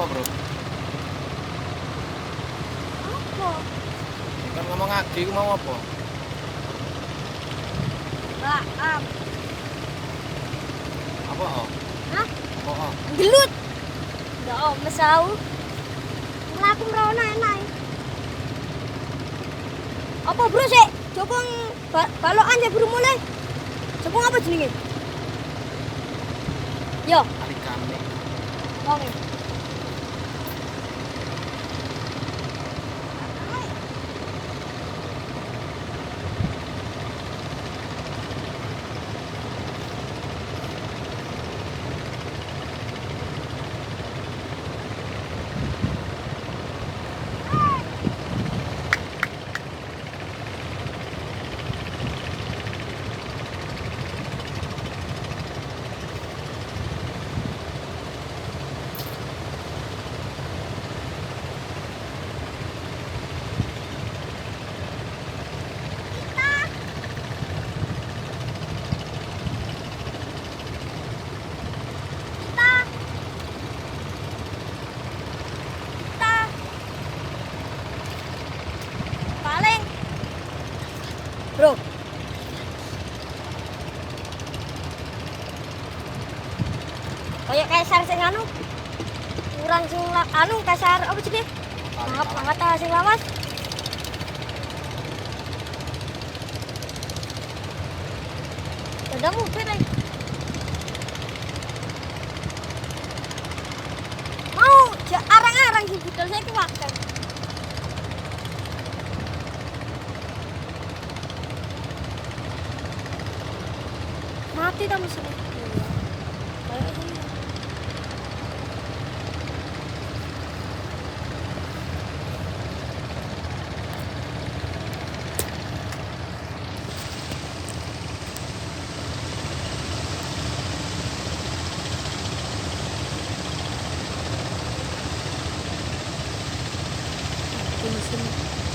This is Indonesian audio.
apa, Bro? Apa? Kan ngomong lagi ku mau apa? Baam. Apa oh? Hah? Apa oh? Gelut. Enggak om, mesau. Melaku merono enak. Apa bro sih? Jokong balokan ya bro mulai. Jokong apa jenenge? Yo, Alikane. oke. Paling bro kayak kasar sing anu kurang sing anu kasar apa sih maaf angkat sing lawas udah mupit lagi mau arang-arang sih budal saya kewakan mati tak mesin kayak gini. Mesin